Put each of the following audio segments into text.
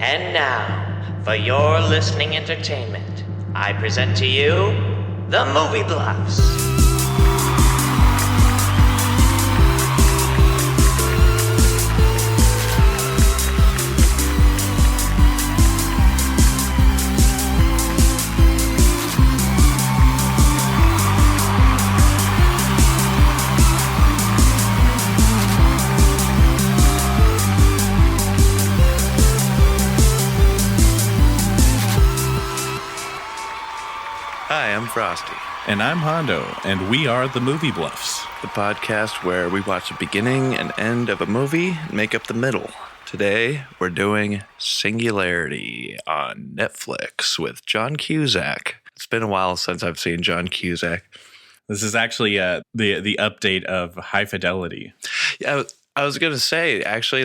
And now, for your listening entertainment, I present to you the Movie Bluffs. Hi, I'm Frosty, And I'm Hondo, and we are the Movie Bluffs. the podcast where we watch the beginning and end of a movie and make up the middle. Today, we're doing Singularity on Netflix with John Cusack. It's been a while since I've seen John Cusack. This is actually the update of High Fidelity. Yeah, I was going to say, actually,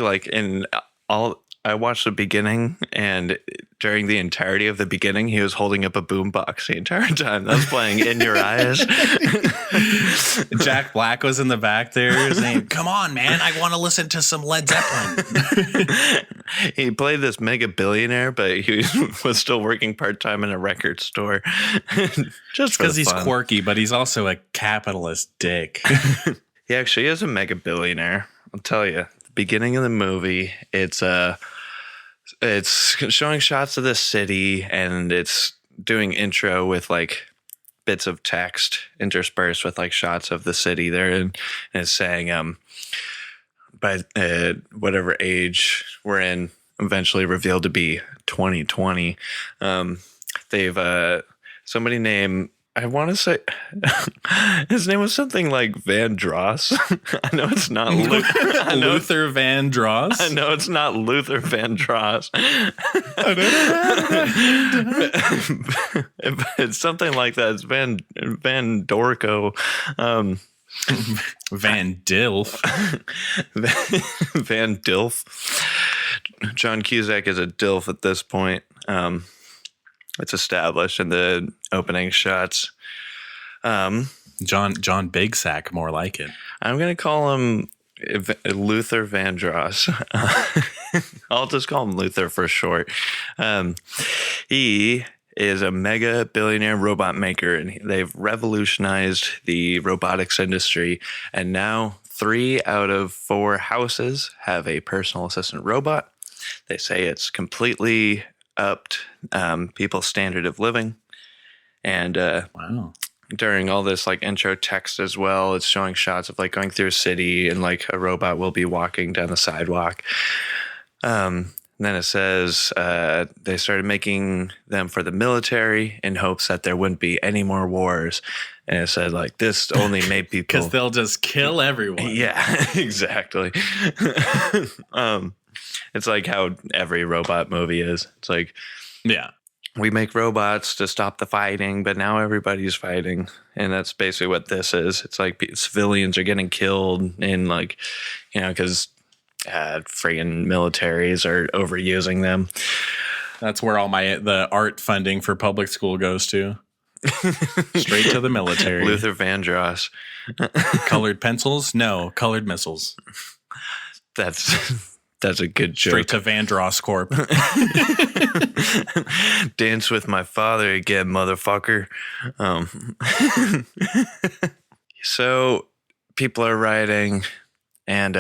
I watched the beginning, and during the entirety of the beginning, he was holding up a boombox the entire time. That was playing In Your Eyes. Jack Black was in the back there saying, "Come on, man, I want to listen to some Led Zeppelin." He played this mega billionaire, but he was still working part-time in a record store. Just because he's quirky, but he's also a capitalist dick. He actually is a mega billionaire. I'll tell you. The beginning of the movie, it's showing shots of the city, and it's doing intro with like bits of text interspersed with like shots of the city there, and it's saying by whatever age we're in, eventually revealed to be 2020. They've somebody named, I want to say his name was something like Van Dross. I know it's not Luther Van Dross. I know it's not Luther Van Dross. It's something like that. It's Van Dorco. Van Dilf. Van Dilf. John Cusack is a Dilf at this point. It's established in the opening shots. John Big Sack, more like it. I'm going to call him Luther Van Dross. I'll just call him Luther for short. He is a mega billionaire robot maker, and they've revolutionized the robotics industry. And now 3 out of 4 houses have a personal assistant robot. They say it's completely upped people's standard of living. And Wow. During all this like intro text as well, it's showing shots of like going through a city, and like a robot will be walking down the sidewalk. Then it says they started making them for the military in hopes that there wouldn't be any more wars. And it said like this only made people Because they'll just kill everyone. Yeah, exactly. It's like how every robot movie is. It's like, Yeah. we make robots to stop the fighting, but now everybody's fighting. And that's basically what this is. It's like civilians are getting killed in like, because friggin' militaries are overusing them. That's where all the art funding for public school goes to. Straight to the military. Luther Van Dross. Colored pencils? No, colored missiles. That's a good joke. Straight to Van Dross Corp. Dance with my father again, motherfucker. So people are writing, and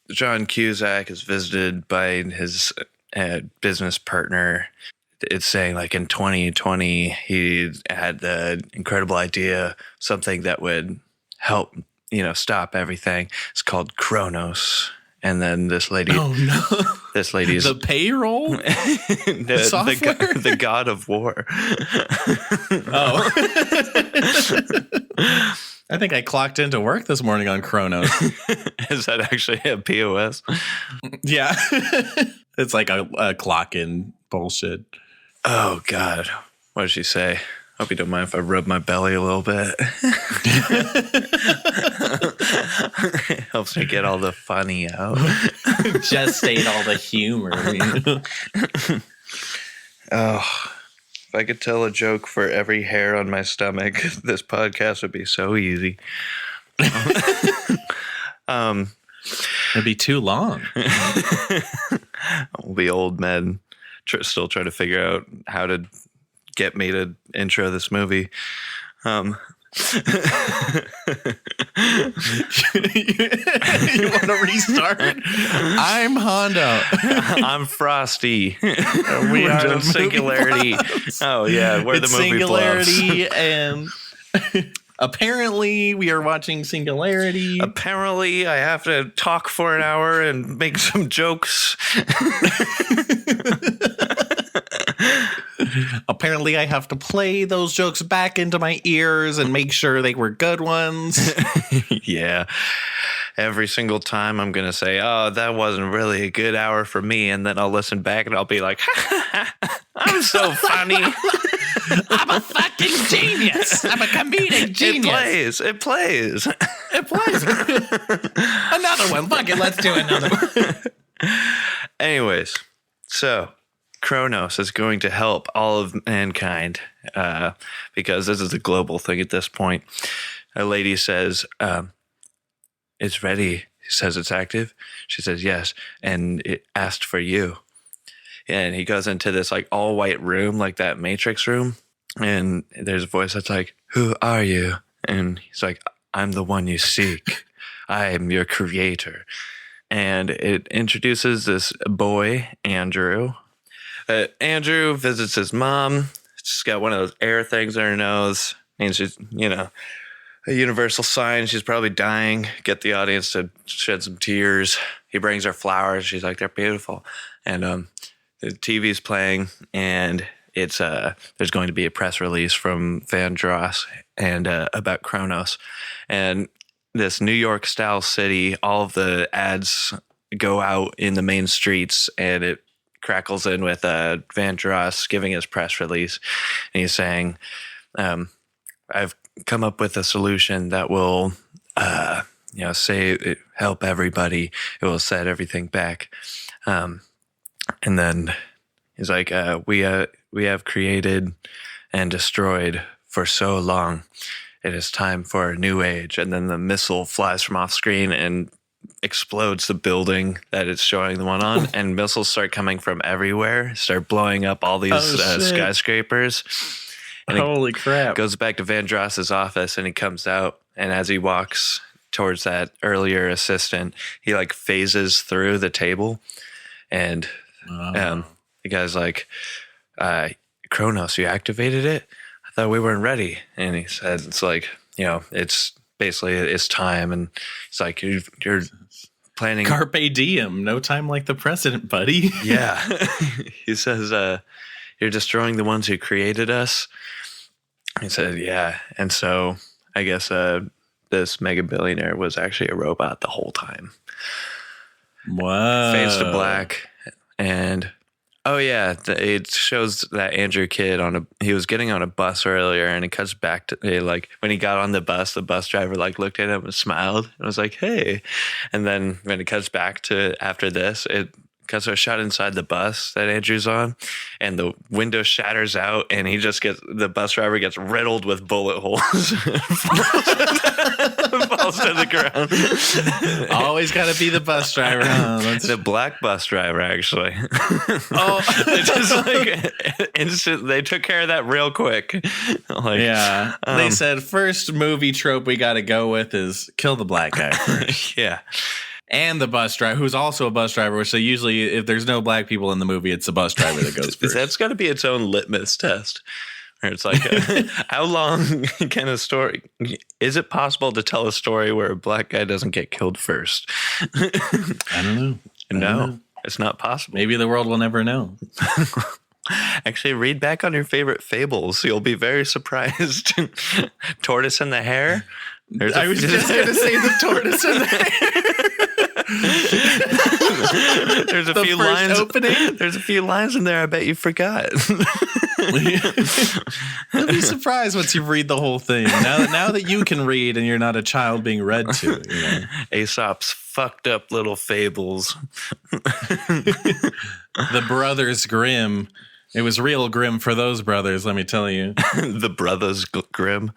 John Cusack is visited by his business partner. It's saying like in 2020, he had the incredible idea, something that would help, stop everything. It's called Kronos. And then this lady, this lady's the payroll, the god of war. Oh, I think I clocked into work this morning on Kronos. Is that actually a POS? Yeah, it's like a clock in bullshit. Oh God, what did she say? Hope you don't mind if I rub my belly a little bit. Helps me get all the funny out. Just ate all the humor. Oh, if I could tell a joke for every hair on my stomach, this podcast would be so easy. It'd be too long. We'll be old men still trying to figure out how to get me to intro this movie. You want to restart? I'm Hondo. I'm Frosty. We We're are doing the Singularity. Movie Bluffs. Oh yeah, we're It's the Movie Singularity, Bluffs. and apparently we are watching Singularity. Apparently, I have to talk for an hour and make some jokes. Apparently, I have to play those jokes back into my ears and make sure they were good ones. Yeah. Every single time I'm going to say, oh, that wasn't really a good hour for me. And then I'll listen back and I'll be like, I'm so funny. I'm a fucking genius. I'm a comedic genius. It plays. Another one. Fuck it. Let's do another one. Anyways, so Kronos is going to help all of mankind because this is a global thing at this point. A lady says, it's ready. He says it's active. She says yes, and it asked for you. And he goes into this like all white room, like that Matrix room, and there's a voice that's like, "Who are you?" And he's like, "I'm the one you seek. I am your creator." And it introduces this boy, Andrew. Andrew visits his mom. She's got one of those air things in her nose, and she's, a universal sign. She's probably dying. Get the audience to shed some tears. He brings her flowers. She's like, they're beautiful. And the TV's playing, and it's there's going to be a press release from Van Dross and about Kronos. And this New York style city, all of the ads go out in the main streets, and it crackles in with Van Dross giving his press release. And he's saying, I've come up with a solution that will, help everybody. It will set everything back. And then he's like, we have created and destroyed for so long. It is time for a new age. And then the missile flies from off screen and explodes the building that it's showing the one on. And missiles start coming from everywhere, start blowing up all these skyscrapers. And holy crap. Goes back to Van Dross's office, and he comes out, and as he walks towards that earlier assistant, he like phases through the table, and the guy's like, Kronos, you activated it? I thought we weren't ready. And he said, it's like, it's basically it's time. And it's like, you're planning. Carpe diem. No time like the president, buddy. Yeah. He says, you're destroying the ones who created us. He said, yeah. And so I guess this mega billionaire was actually a robot the whole time. Wow. Fades to black. And, it shows that Andrew kid he was getting on a bus earlier, and it cuts back to, when he got on the bus driver, looked at him and smiled and was like, hey. And then when it cuts back to after this, it cuts a shot inside the bus that Andrew's on, and the window shatters out, and the bus driver gets riddled with bullet holes. Falls to the ground. Always got to be the bus driver. Huh? The black bus driver, actually. Oh, They took care of that real quick. Yeah. They said first movie trope we got to go with is kill the black guy first. Yeah. And the bus driver, who's also a bus driver. So usually if there's no black people in the movie, it's the bus driver that goes first. That's got to be its own litmus test. Where it's like, how long can a story... Is it possible to tell a story where a black guy doesn't get killed first? I don't know. It's not possible. Maybe the world will never know. Actually, read back on your favorite fables. You'll be very surprised. Tortoise and the Hare? I was just going to say the tortoise and the hare. There's a few lines. Opening. There's a few lines in there I bet you forgot. You'll be surprised once you read the whole thing. Now that you can read and you're not a child being read to. Aesop's fucked up little fables. The Brothers Grimm. It was real grim for those brothers, let me tell you. The Brothers Grimm.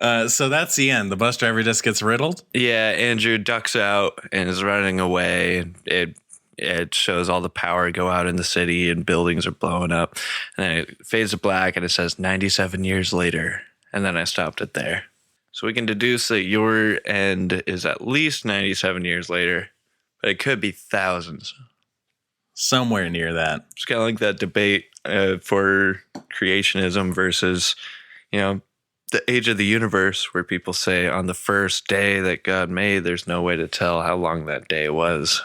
So that's the end. The bus driver just gets riddled. Yeah, Andrew ducks out and is running away. It shows all the power go out in the city and buildings are blowing up. And then it fades to black and it says 97 years later. And then I stopped it there. So we can deduce that your end is at least 97 years later, but it could be thousands. Somewhere near that. It's kind of like that debate for creationism versus, the age of the universe, where people say on the first day that God made, there's no way to tell how long that day was.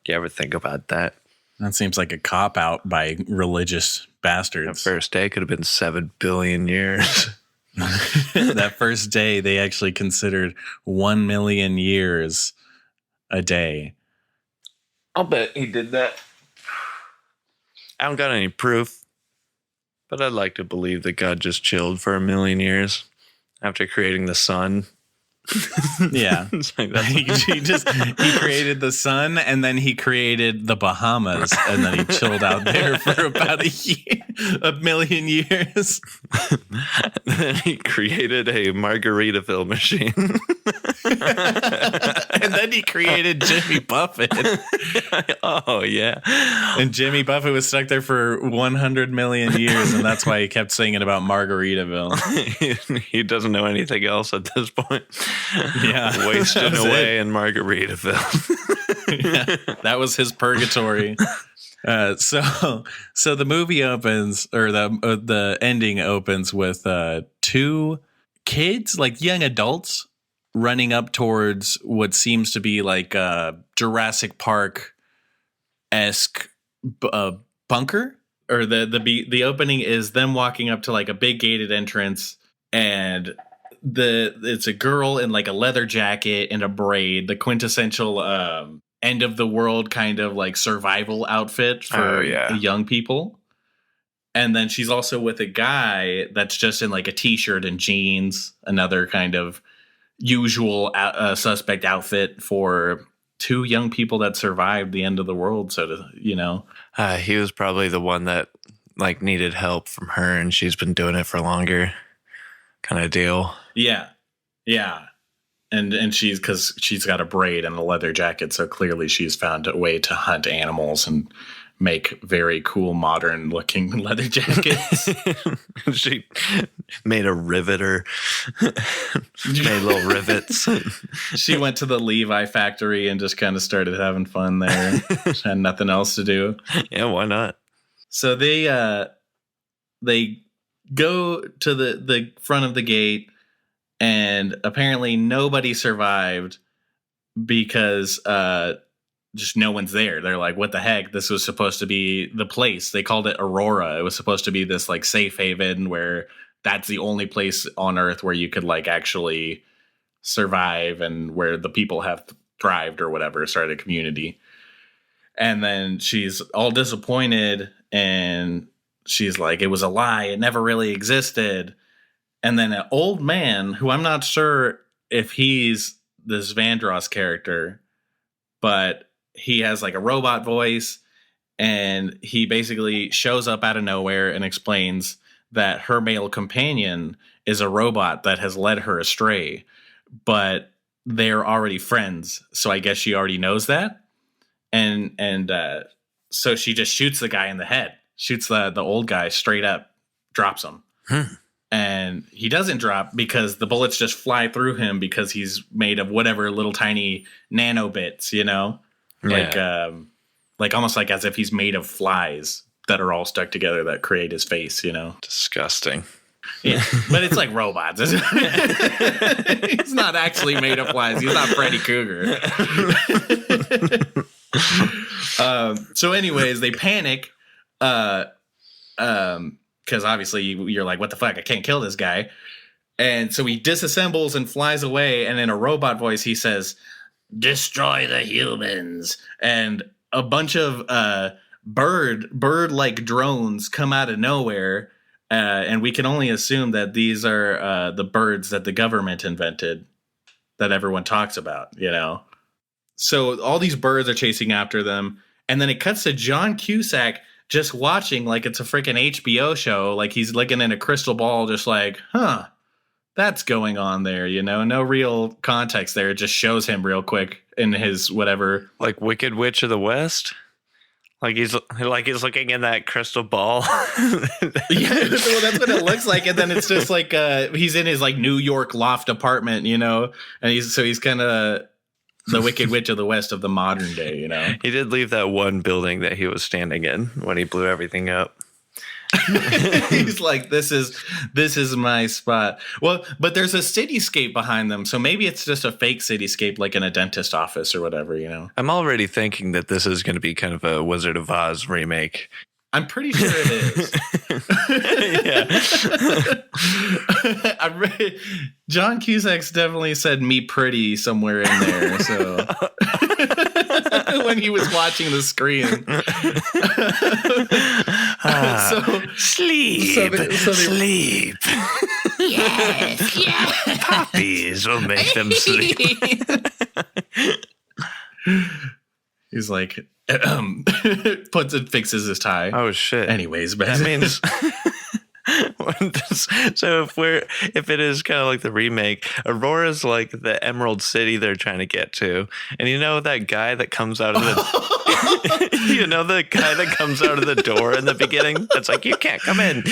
Do you ever think about that? That seems like a cop-out by religious bastards. The first day could have been 7 billion years. That first day, they actually considered 1 million years a day. I'll bet he did that. I don't got any proof, but I'd like to believe that God just chilled for 1 million years after creating the sun. Yeah. Like he created the sun, and then he created the Bahamas, and then he chilled out there for about a million years. Then he created a Margaritaville machine. And then he created Jimmy Buffett. Oh, yeah. And Jimmy Buffett was stuck there for 100 million years, and that's why he kept singing about Margaritaville. He doesn't know anything else at this point. Yeah. Wasting away in Margaritaville. Yeah, that was his purgatory. So the movie opens, or the ending opens with 2 kids, like young adults, running up towards what seems to be like a Jurassic Park-esque bunker. Or the opening is them walking up to like a big gated entrance, and it's a girl in like a leather jacket and a braid, the quintessential end of the world kind of like survival outfit for young people. And then she's also with a guy that's just in like a t-shirt and jeans, another kind of usual suspect outfit for 2 young people that survived the end of the world. So he was probably the one that like needed help from her, and she's been doing it for longer, kind of deal. Yeah. And because she's got a braid and a leather jacket, so clearly she's found a way to hunt animals and make very cool modern looking leather jackets. She made a riveter, made little rivets. She went to the Levi factory and just kind of started having fun there. She had nothing else to do. Yeah, why not? So they go to the front of the gate, and apparently nobody survived because just no one's there. They're like, what the heck? This was supposed to be the place. They called it Aurora. It was supposed to be this like safe haven where that's the only place on Earth where you could like actually survive and where the people have thrived or whatever, started a community. And then she's all disappointed, and she's like, it was a lie. It never really existed. And then an old man, who I'm not sure if he's this Vandross character, but he has like a robot voice, and he basically shows up out of nowhere and explains that her male companion is a robot that has led her astray, but they're already friends. So I guess she already knows that. And so she just shoots the guy in the head, shoots the old guy straight up, drops him. And he doesn't drop because the bullets just fly through him because he's made of whatever little tiny nanobits, Yeah. Like almost like as if he's made of flies that are all stuck together that create his face, Disgusting. Yeah, but it's like robots. He's not actually made of flies. He's not Freddy Krueger. So anyways, they panic. Because obviously you're like, what the fuck? I can't kill this guy. And so he disassembles and flies away. And in a robot voice, he says, destroy the humans. And a bunch of bird-like drones come out of nowhere. And we can only assume that these are the birds that the government invented that everyone talks about, So all these birds are chasing after them. And then it cuts to John Cusack just watching like it's a freaking HBO show. Like he's looking in a crystal ball, just like, that's going on there, you know? No real context there. It just shows him real quick in his whatever. Like Wicked Witch of the West? Like he's looking in that crystal ball. Yeah, well, that's what it looks like. And then it's just like he's in his like New York loft apartment, you know? And he's kind of the Wicked Witch of the West of the modern day, you know? He did leave that one building that he was standing in when he blew everything up. He's like, this is my spot. Well, but there's a cityscape behind them, so maybe it's just a fake cityscape, like in a dentist office or whatever, you know. I'm already thinking that this is going to be kind of a Wizard of Oz remake. I'm pretty sure it is. Yeah. John Cusack's definitely said "me pretty" somewhere in there. So when he was watching the screen, sleep. Yes. Puppies will make them sleep. He's like, fixes his tie. Oh shit. Anyways, but that means so if it is kind of like the remake, Aurora's like the Emerald City they're trying to get to, and you know that guy that comes out of the the guy that comes out of the door in the beginning that's like, you can't come in.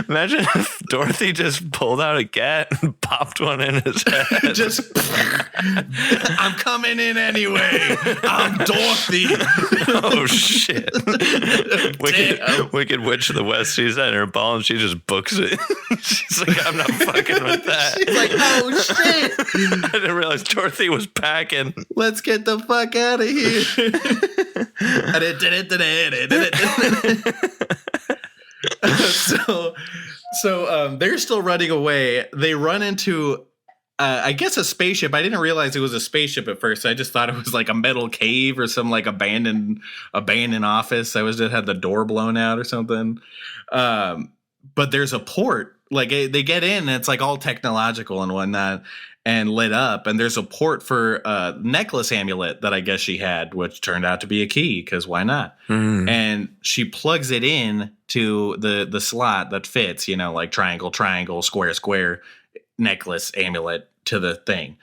Imagine if Dorothy just pulled out a gat and popped one in his head. Just I'm coming in anyway. I'm Dorothy. Oh shit. Wicked Witch of the West sees that in her ball and she just books it. She's like, I'm not fucking with that. She's like, oh shit. I didn't realize Dorothy was packing. Let's get the fuck out of here. So they're still running away. They run into I guess a spaceship. I didn't realize it was a spaceship at first. I just thought it was like a metal cave or some like abandoned office. Just had the door blown out or something. But there's a port. Like they get in and it's like all technological and whatnot and lit up. And there's a port for a necklace amulet that I guess she had, which turned out to be a key because why not? Mm. And she plugs it in to the slot that fits, like triangle, square, necklace amulet to the thing.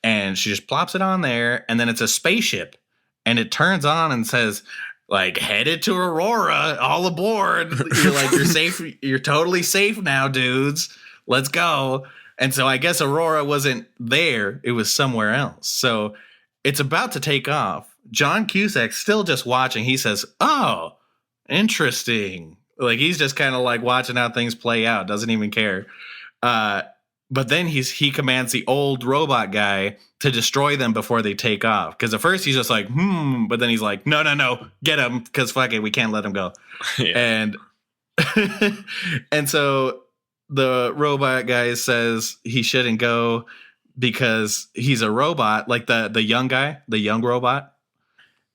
And she just plops it on there. And then it's a spaceship and it turns on and says, like, headed to Aurora, all aboard. You're like, you're safe. You're totally safe now, dudes. Let's go. And so I guess Aurora wasn't there. It was somewhere else. So it's about to take off. John Cusack still just watching. He says, oh, interesting. Like, he's just kind of like watching how things play out. Doesn't even care. But then he commands the old robot guy to destroy them before they take off. Because at first he's just like, but then he's like, no, get him, because fuck it, we can't let him go. Yeah. And so the robot guy says he shouldn't go because he's a robot, like the young guy, the young robot.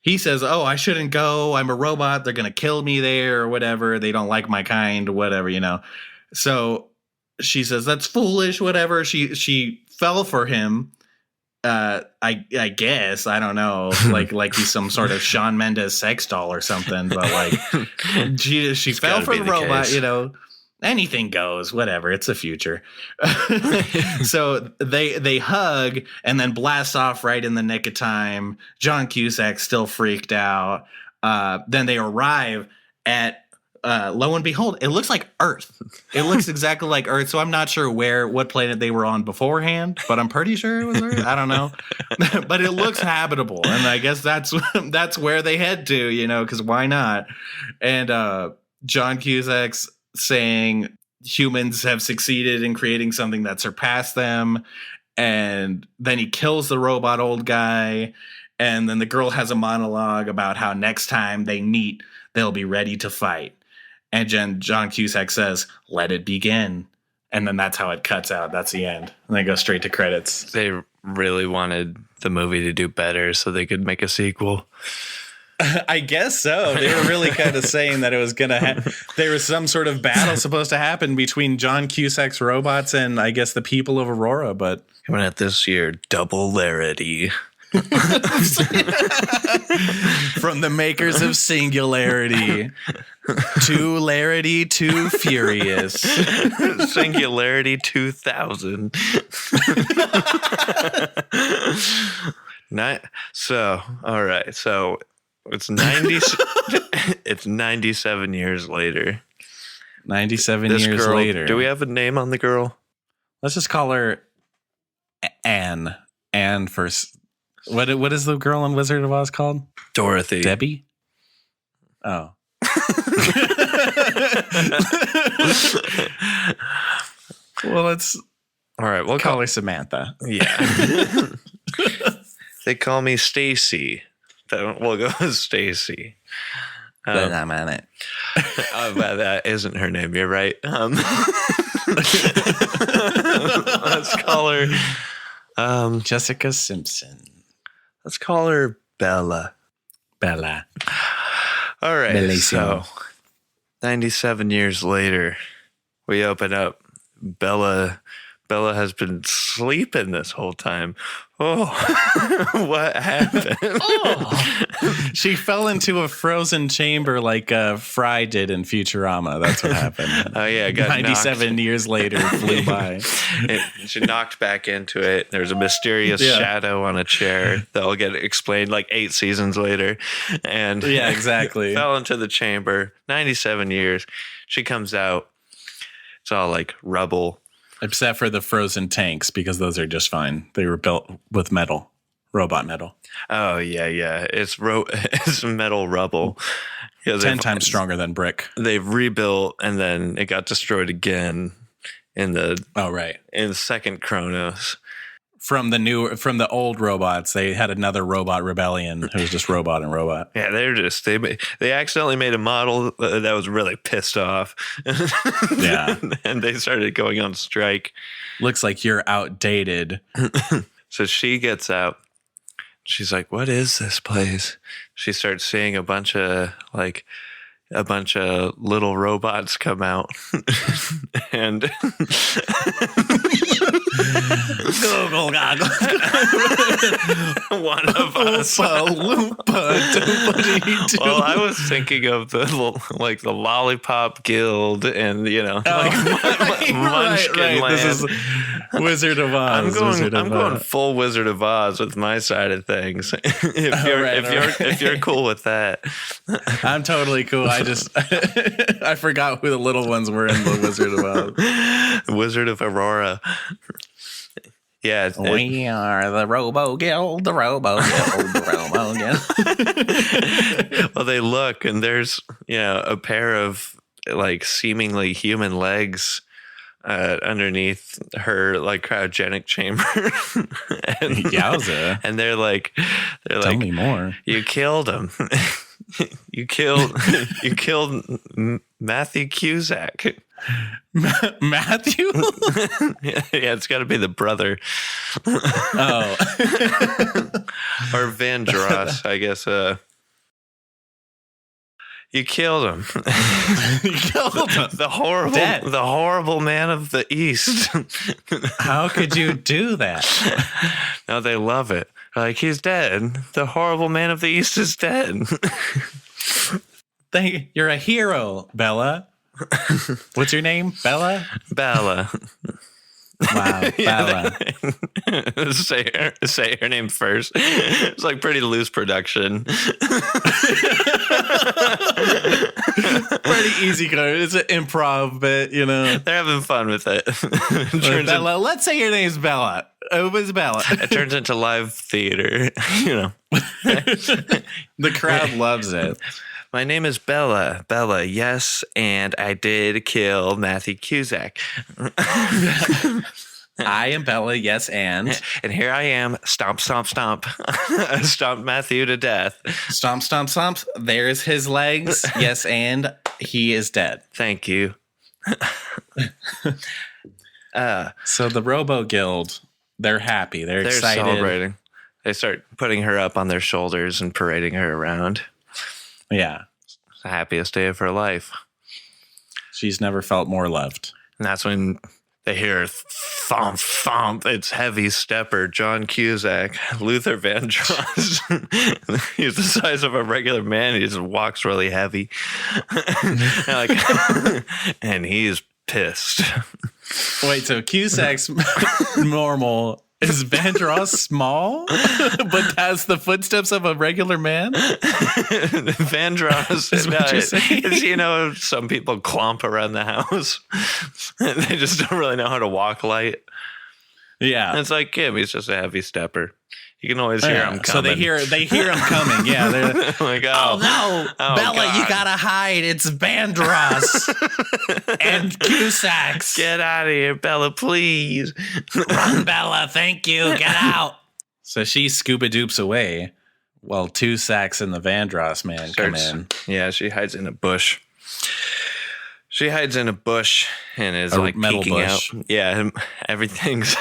He says, oh, I shouldn't go. I'm a robot. They're going to kill me there or whatever. They don't like my kind or whatever, So she says, that's foolish, whatever. She fell for him. I guess, I don't know, like he's some sort of Shawn Mendes sex doll or something, but like she fell for the robot, anything goes, whatever. It's the future. So they hug and then blast off right in the nick of time. John Cusack still freaked out. Then they arrive at lo and behold, it looks like Earth. It looks exactly like Earth. So I'm not sure what planet they were on beforehand, but I'm pretty sure it was Earth. I don't know. But it looks habitable. And I guess that's where they head to, because why not? And John Cusack's saying humans have succeeded in creating something that surpassed them. And then he kills the robot old guy. And then the girl has a monologue about how next time they meet, they'll be ready to fight. And John Cusack says, let it begin. And then that's how it cuts out. That's the end. And they go straight to credits. They really wanted the movie to do better so they could make a sequel. I guess so. They were really kind of saying that it was going to there was some sort of battle supposed to happen between John Cusack's robots and I guess the people of Aurora. But coming out this year, Double-larity. From the makers of Singularity. Larity, too furious. Singularity 2000. All right. So it's 90. It's 97 years later. 97 This years girl, later. do we have a name on the girl? Let's just call her Anne. Anne first. What is the girl in Wizard of Oz called? Dorothy. Debbie? Oh. Well, let's All right, we'll call her Samantha. Yeah. They call me Stacy. We'll go with Stacy. But I'm on it. But that isn't her name. You're right. Let's call her Jessica Simpson. Let's call her Bella. Bella. All right. Bellissimo. So 97 years later, we open up. Bella has been sleeping this whole time. Oh, what happened? She fell into a frozen chamber like Fry did in Futurama. That's what happened. Oh, yeah. Got 97 years later, flew by. She knocked back into it. There's a mysterious shadow on a chair that'll get explained like 8 seasons later. And yeah, exactly. Fell into the chamber. 97 years. She comes out. It's all like rubble. Except for the frozen tanks, because those are just fine. They were built with metal, robot metal. Oh, yeah. It's metal rubble. 10 times stronger than brick. They've rebuilt, and then it got destroyed again in the second Chronos. From the old robots, they had another robot rebellion who was just robot and robot. Yeah, they accidentally made a model that was really pissed off. Yeah. And they started going on strike. Looks like you're outdated. So she gets out. She's like, "What is this place?" She starts seeing a bunch of little robots come out. And Google goggle. One of us. Well, I was thinking of the Lollipop Guild and Munchkin Land. This is Wizard of Oz. I'm going full Wizard of Oz with my side of things. If you're cool with that, I'm totally cool. I forgot who the little ones were in the Wizard of Oz. Wizard of Aurora. Yeah, we are the Robo Guild, the Robo Guild. Well, they look, and there's a pair of like seemingly human legs underneath her like cryogenic chamber. Yowza! And they're like, tell me more. You killed him. You killed Matthew Cusack. Matthew? Yeah, it's got to be the brother. Oh. Or Van Dross, I guess. You killed him. You killed him. The horrible man of the East. How could you do that? No, they love it. Like, he's dead. The horrible man of the East is dead. You're a hero, Bella. What's your name? Bella? Bella. Wow, Bella. Say her name first. It's like pretty loose production. Pretty easy. It's an improv bit, They're having fun with it. Bella, let's say your name's Bella. It was Bella. It turns into live theater. The crowd loves it. My name is Bella. Bella, yes, and I did kill Matthew Cusack. I am Bella, yes, and here I am, stomp, stomp, stomp. I stomped Matthew to death. Stomp, stomp, stomp. There's his legs, yes, and he is dead. Thank you. So the Robo Guild, they're happy. They're excited. Celebrating. They start putting her up on their shoulders and parading her around. Yeah. It's the happiest day of her life. She's never felt more loved. And that's when They hear thump, thump. It's heavy stepper, John Cusack, Luther Vandross. He's the size of a regular man. He just walks really heavy. And he's pissed. Wait, so Cusack's normal. Is Vandross small, but has the footsteps of a regular man? Vandross is what you're saying? Some people clomp around the house. They just don't really know how to walk light. Yeah. And it's like him. He's just a heavy stepper. You can always hear him coming. So they hear him coming. Yeah. They're like, oh no, Bella, God. you gotta hide. It's Vandross and Cusack's. Get out of here, Bella, please. Run, Bella. Thank you. Get out. So she scuba doops away while Cusack's and the Vandross man come in. Yeah, she hides in a bush. And is like metal peeking bush. out. Yeah,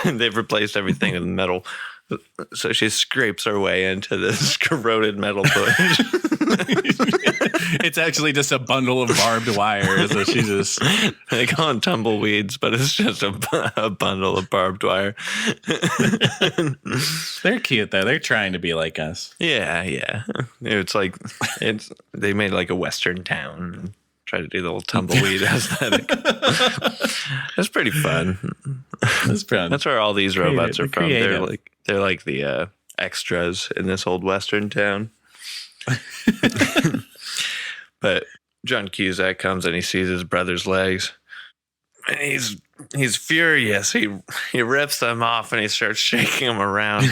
they've replaced everything with metal. So she scrapes her way into this corroded metal bush. It's actually just a bundle of barbed wire. So she just they call it tumbleweeds, but it's just a bundle of barbed wire. They're cute though. They're trying to be like us. Yeah. They made like a Western town. Try to do the little tumbleweed aesthetic. That's pretty fun. That's where all these robots are from. They're like the extras in this old Western town. But John Cusack comes and he sees his brother's legs, and he's furious. He rips them off and he starts shaking them around.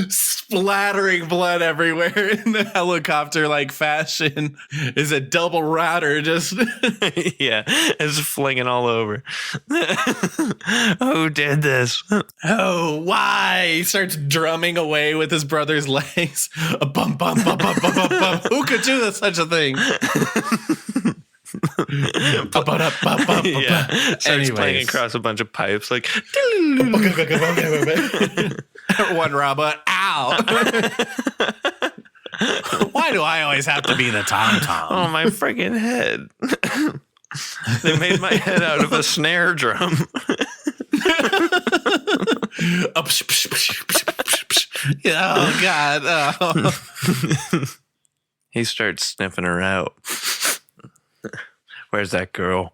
Splattering blood everywhere in the helicopter like fashion is a double router just yeah, it's flinging all over. Who did this? Oh, why? He starts drumming away with his brother's legs. A bum bum bum bum bum bum bum. Who could do such a thing? Starts playing across a bunch of pipes like one robot. Ow. Why do I always have to be the tom-tom? Oh, my friggin' head. They made my head out of a snare drum. Oh, God. Oh. He starts sniffing her out. Where's that girl?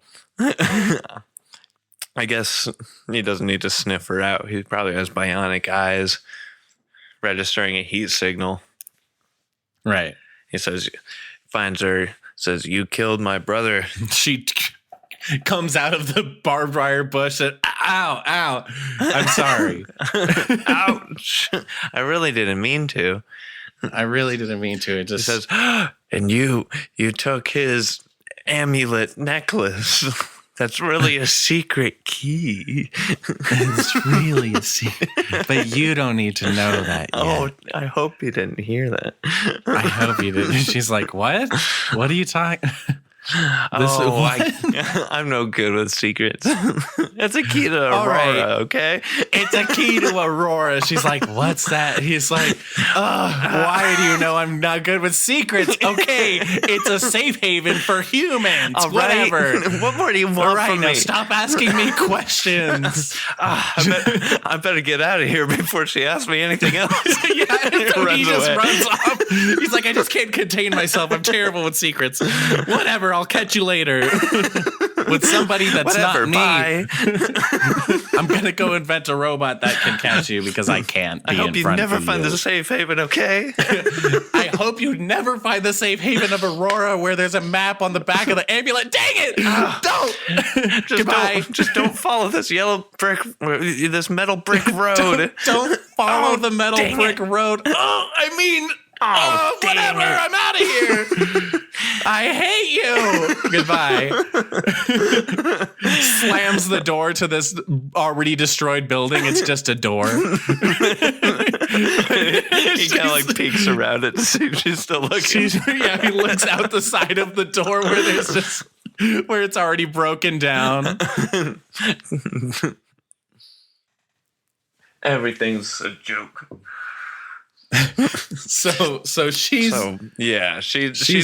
I guess he doesn't need to sniff her out. He probably has bionic eyes registering a heat signal. Right. He finds her, says, "You killed my brother." She comes out of the barbed wire bush and, ow, I'm sorry. Ouch. I really didn't mean to. It just says, and you took his amulet necklace. That's really a secret key. It's really a secret. But you don't need to know that yet. Oh, I hope you didn't hear that. I hope you didn't. She's like, what? What are you talking? I'm no good with secrets. That's a key to Aurora, right. Okay? It's a key to Aurora. She's like, what's that? He's like, why do you know I'm not good with secrets? Okay, it's a safe haven for humans. All whatever. Right. What more do you want from me? Now stop asking me questions. I better get out of here before she asks me anything else. So he just runs off. He's like, I just can't contain myself. I'm terrible with secrets. Whatever. I'll catch you later with somebody that's not me. Bye. I'm gonna go invent a robot that can catch you because I can't. I hope you never find the safe haven. Okay. I hope you never find the safe haven of Aurora where there's a map on the back of the ambulance. Dang it! Don't. Goodbye. Just don't follow this this metal brick road. Don't follow the metal brick road. Whatever. I'm out of here. I hate you. Goodbye. Slams the door to this already destroyed building. It's just a door. He kind of like peeks around it to see if she's still looking. He looks out the side of the door where it's already broken down. Everything's a joke. So she's she knows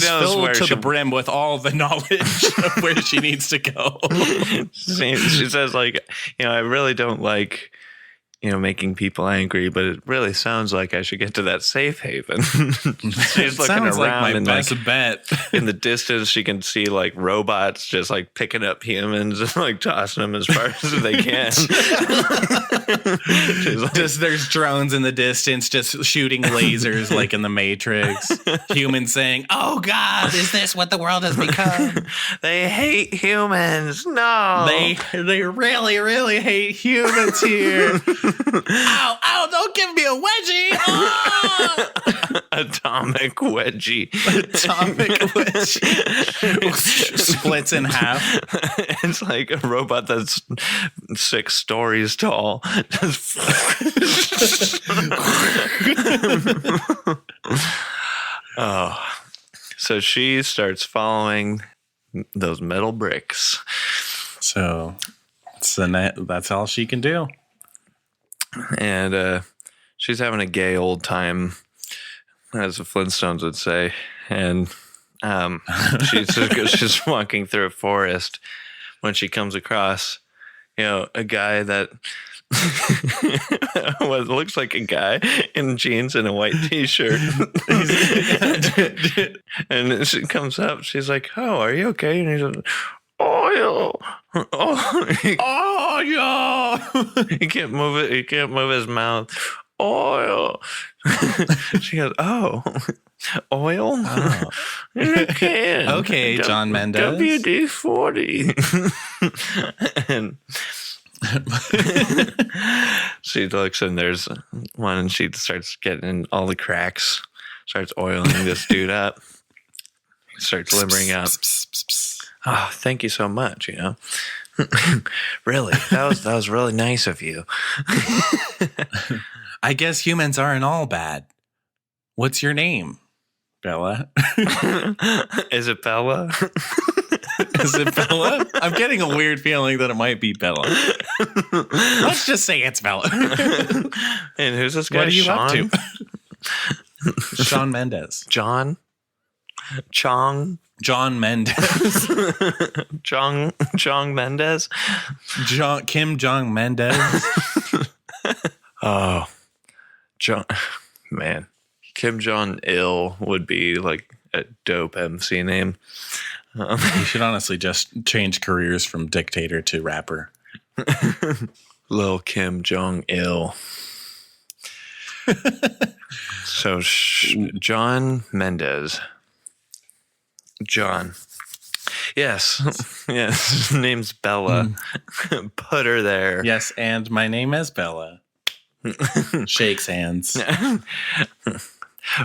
filled where to she, the brim with all the knowledge of where she needs to go. she says, like, I really don't like, making people angry, but it really sounds like I should get to that safe haven. She's looking Sounds around like my and best like bet. in the distance she can see like robots just like picking up humans and like tossing them as far as they can. She's like, Just there's drones in the distance just shooting lasers like in the Matrix. Humans saying, "Oh God, is this what the world has become?" they hate humans. No, They really, really hate humans here. Ow, don't give me a wedgie. Oh! Atomic wedgie. Splits in half. It's like a robot that's 6 stories tall. Oh, so she starts following those metal bricks. So that's all she can do. And she's having a gay old time, as the Flintstones would say. And she's walking through a forest when she comes across, a guy that what looks like a guy in jeans and a white t-shirt. And she comes up. She's like, "Oh, are you okay?" And he's like, "Oil." Oil. He can't move it. He can't move his mouth. Oil. She goes, "Oh, oil." Oh. Okay, John Mendes. WD-40. And she looks and there's one, and she starts getting in all the cracks. Starts oiling this dude up. Starts limbering up. Oh, thank you so much. Really, that was really nice of you. I guess humans aren't all bad. What's your name, Bella? Is it Bella? Is it Bella? I'm getting a weird feeling that it might be Bella. Let's just say it's Bella. And who's this guy? What are you Sean? up to? Shawn Mendes. John Mendes. Chong Mendes. Kim Jong Mendes. Oh, man. Kim Jong Il would be like a dope MC name. You should honestly just change careers from dictator to rapper. Lil Kim Jong Il. So John Mendes. John. Yes. His name's Bella. Put her there. Yes, and my name is Bella. Shakes hands.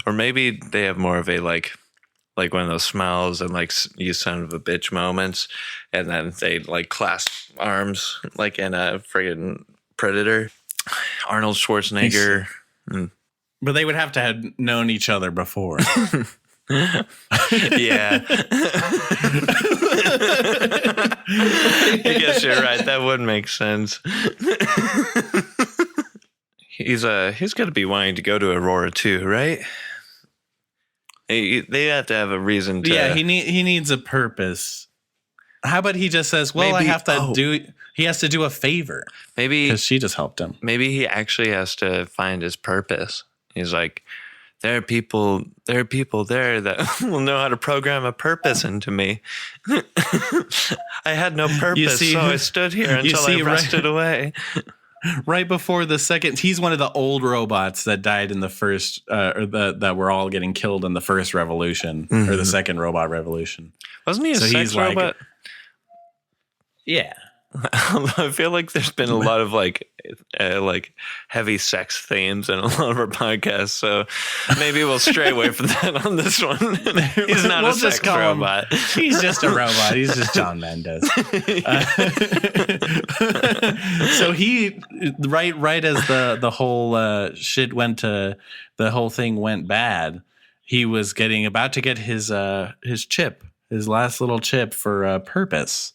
Or maybe they have more of a like one of those smiles and like you son of a bitch moments, and then they like clasp arms like in a friggin' Predator. Arnold Schwarzenegger. But they would have to have known each other before. Yeah. I guess you're right. That would make sense. He's got to be wanting to go to Aurora too, right? They have to have a reason to. Yeah, he needs a purpose. How about he just says, "Well, Maybe, I have to do." He has to do a favor. Maybe because she just helped him. Maybe he actually has to find his purpose. He's like, there are people there that will know how to program a purpose into me. I had no purpose, so I stood here until I rested away. Right before the second, he's one of the old robots that died in the first, or that were all getting killed in the first revolution, or the second robot revolution. Wasn't he a sex robot? Yeah. I feel like there's been a lot of like heavy sex themes in a lot of our podcasts, so maybe we'll stray away from that on this one. He's not a sex robot. He's just a robot. He's just John Mendes. So he right as the whole shit went to the whole thing went bad, he was about to get his chip, his last little chip for purpose.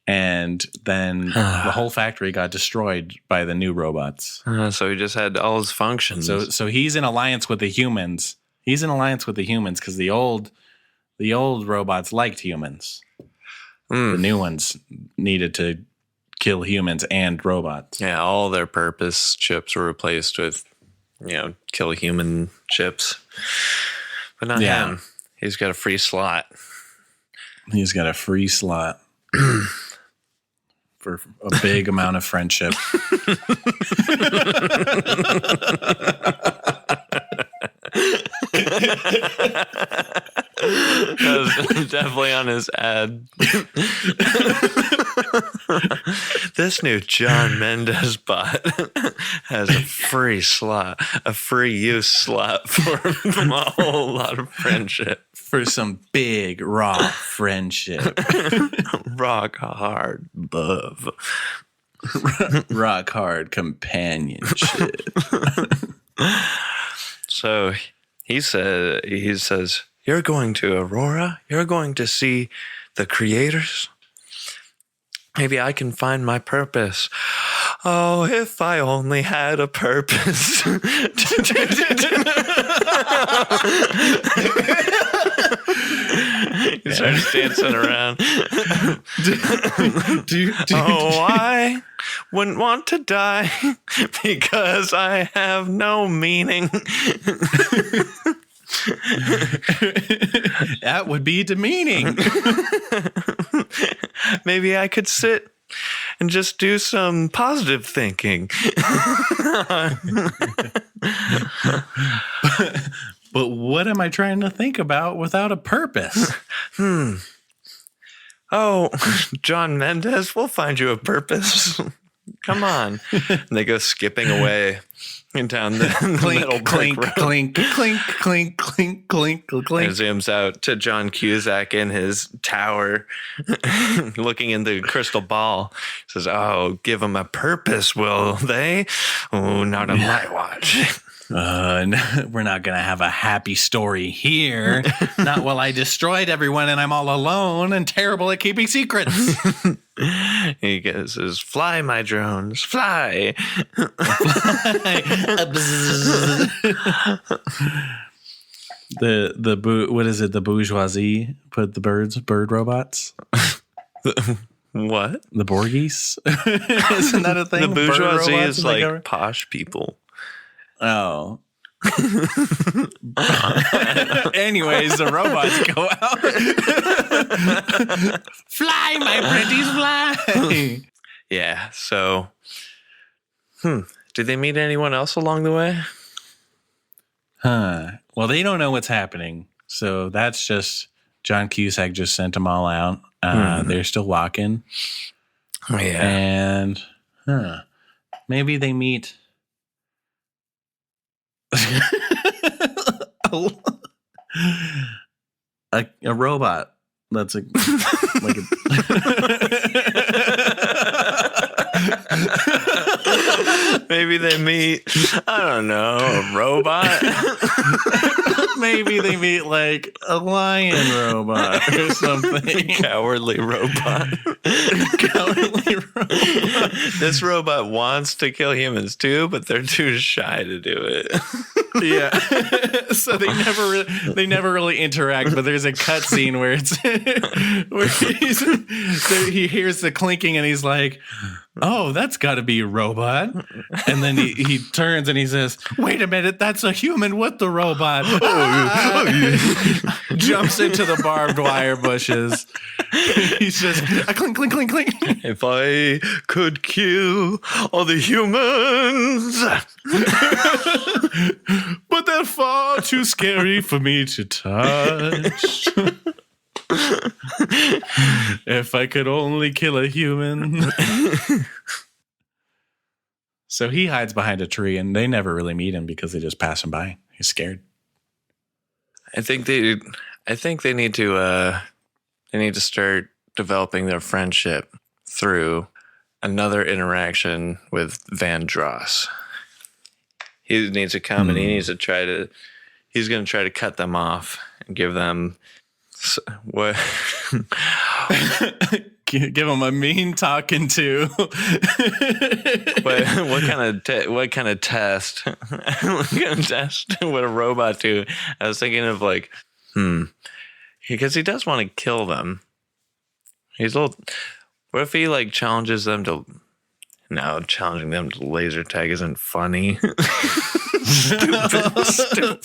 And then the whole factory got destroyed by the new robots. So he just had all his functions. So he's in alliance with the humans. He's in alliance with the humans because the old robots liked humans. The new ones needed to kill humans and robots. Yeah, all their purpose chips were replaced with, kill human chips. But not him. He's got a free slot. He's got a free slot. For a big amount of friendship. That was definitely on his ad. This new John Mendez bot has a free slot, a free use slot for a whole lot of friendship. For some big, raw friendship. Rock hard love. Rock hard companionship. So he says, you're going to Aurora? You're going to see the creators? Maybe I can find my purpose. Oh, if I only had a purpose. He starts dancing around. I wouldn't want to die because I have no meaning. That would be demeaning. Maybe I could sit and just do some positive thinking. But what am I trying to think about without a purpose? Oh, John Mendez, we'll find you a purpose. Come on. And they go skipping away down the middle clink, brick road. clink, clink, clink, clink, clink, clink. And zooms out to John Cusack in his tower, looking in the crystal ball. Says, "Oh, give him a purpose, will they? Oh, not on my watch." No, we're not going to have a happy story here. Not while I destroyed everyone and I'm all alone and terrible at keeping secrets. He says, "Fly, my drones, fly." What is it? The bourgeoisie put the bird robots. What? The Borgies? Isn't that a thing? The bourgeoisie Bird robots is like posh people. Oh. Anyways, the robots go out. Fly, my pretties, fly. Yeah, so did they meet anyone else along the way? Well, they don't know what's happening. So that's just John Cusack just sent them all out. They're still walking. Yeah. And maybe they meet a robot that's like maybe they meet, I don't know, a robot. Maybe they meet like a lion robot or something. Cowardly robot. Cowardly robot. This robot wants to kill humans too, but they're too shy to do it. Yeah. So they never really interact, but there's a cut scene where he hears the clinking and he's like, "Oh, that's got to be a robot." And then he turns and he says, "Wait a minute, that's a human with the robot." Jumps into the barbed wire bushes. He's just clink, clink, clink, clink. If I could kill all the humans. But they're far too scary for me to touch. If I could only kill a human. So he hides behind a tree and they never really meet him because they just pass him by. He's scared. I think they need to start developing their friendship through another interaction with Van Dross. He needs to come and he's going to try to cut them off and give them what? Give him a mean talking to. What kind of test? What kind of test would a robot do? I was thinking of like, because he does want to kill them. He's a little. What if he like challenges them to? No, challenging them to laser tag isn't funny. Stupid.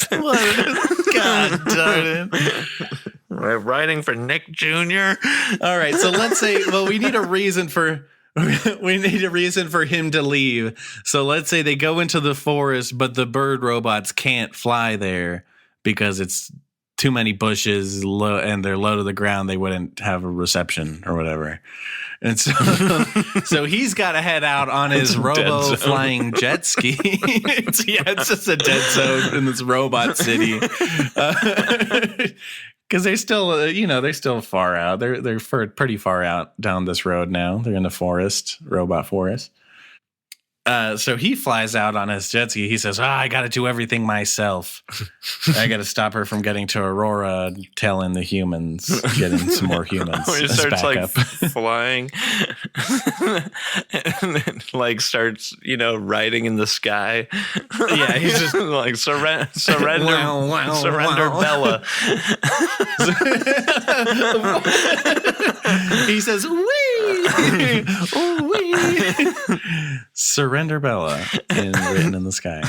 God darn it. We're writing for Nick Jr. All right, so let's say, we need a reason for him to leave. So let's say they go into the forest, but the bird robots can't fly there because it's too many bushes and they're low to the ground. They wouldn't have a reception or whatever. And so he's got to head out on his robo flying jet ski. It's just a dead zone in this robot city. Because they're still, they're still far out. They're pretty far out down this road now. They're in the forest, robot forest. So he flies out on his jet ski. He says, I got to do everything myself. I got to stop her from getting to Aurora, telling the humans, getting some more humans. He starts like flying and then like starts, riding in the sky. Yeah, he's just like surrender Bella. He says, wee, wee. Surrender Bella written in the sky.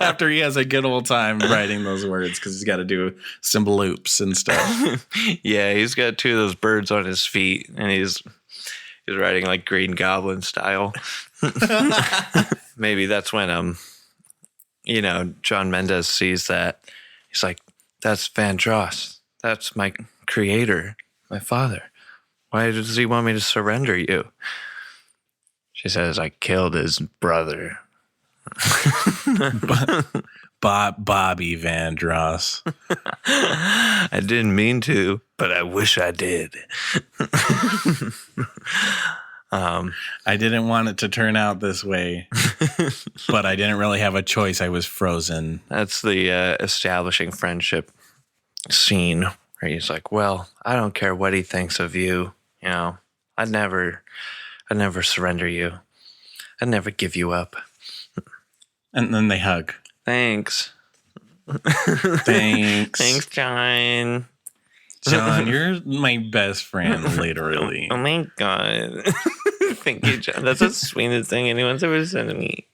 After he has a good old time writing those words because he's got to do some loops and stuff. Yeah, he's got two of those birds on his feet and he's writing like Green Goblin style. Maybe that's when John Mendes sees that. He's like, that's Vandross. That's my creator, my father. Why does he want me to surrender you? She says, I killed his brother. Bobby Vandross. I didn't mean to, but I wish I did. I didn't want it to turn out this way, but I didn't really have a choice. I was frozen. That's the establishing friendship scene where he's like, well, I don't care what he thinks of you. I'd never surrender you. I'd never give you up. And then they hug. Thanks. Thanks, John. John, you're my best friend, literally. Oh my God. Thank you, John. That's the sweetest thing anyone's ever said to me.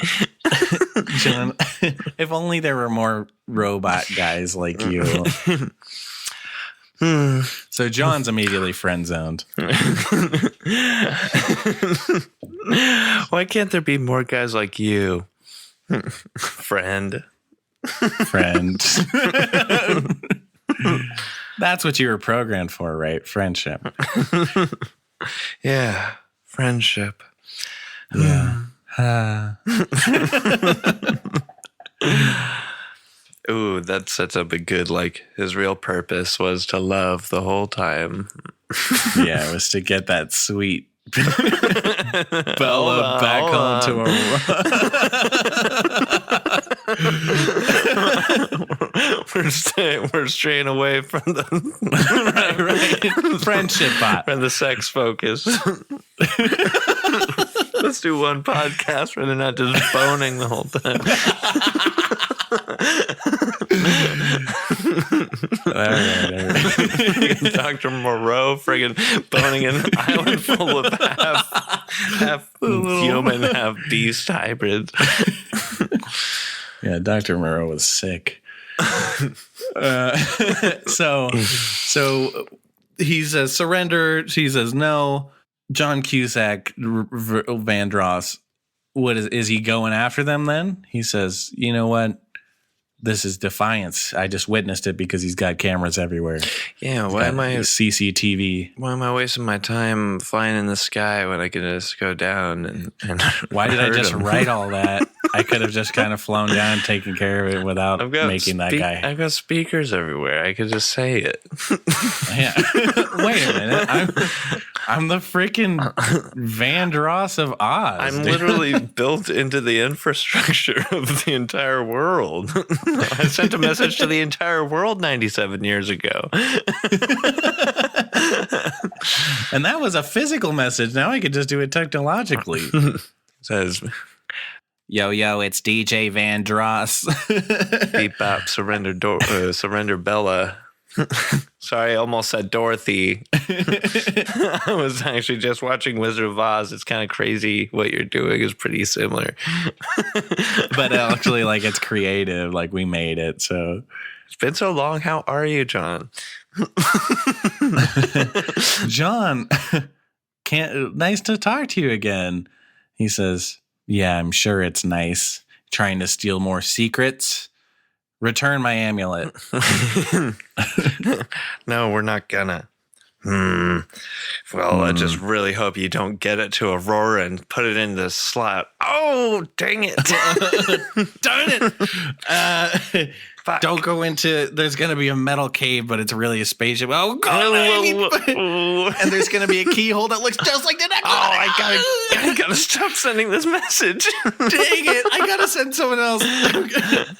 John, if only there were more robot guys like you. So John's immediately friend zoned. Why can't there be more guys like you? Friend. That's what you were programmed for, right? Friendship. Yeah, friendship. Yeah. Ooh, that sets up a good, his real purpose was to love the whole time. Yeah, it was to get that sweet Bella back home to Aurora. We're straying away from the right. Friendship bot. From the sex focus. Let's do one podcast where they're not just boning the whole time. All right. Dr. Moreau friggin' boning an island full of half human, half beast hybrids. Yeah, Dr. Moreau was sick. So he says surrender. She says no. John Cusack, Vandross, is he going after them then? He says, you know what? This is defiance. I just witnessed it because he's got cameras everywhere. Yeah, why am I CCTV? Why am I wasting my time flying in the sky when I can just go down and why did I just write all that I could have just kind of flown down and taken care of it without making that guy. I've got speakers everywhere. I could just say it. Yeah. Wait a minute. I'm the freaking Vandross of Oz. I'm literally built into the infrastructure of the entire world. I sent a message to the entire world 97 years ago. And that was a physical message. Now I could just do it technologically. It says, yo, it's DJ Vandross. beep bop, surrender Bella. Sorry, I almost said Dorothy. I was actually just watching Wizard of Oz. It's kind of crazy. What you're doing is pretty similar. But actually, like, it's creative. Like, we made it. So it's been so long. How are you, John? John, nice to talk to you again. He says, yeah, I'm sure it's nice. Trying to steal more secrets. Return my amulet. No, we're not gonna. Well, I just really hope you don't get it to Aurora and put it in the slot. Oh, dang it. Darn it. Don't go into, there's going to be a metal cave, but it's really a spaceship. Oh, God. And there's going to be a keyhole that looks just like the next one. I gotta stop sending this message. Dang it. I got to send someone else.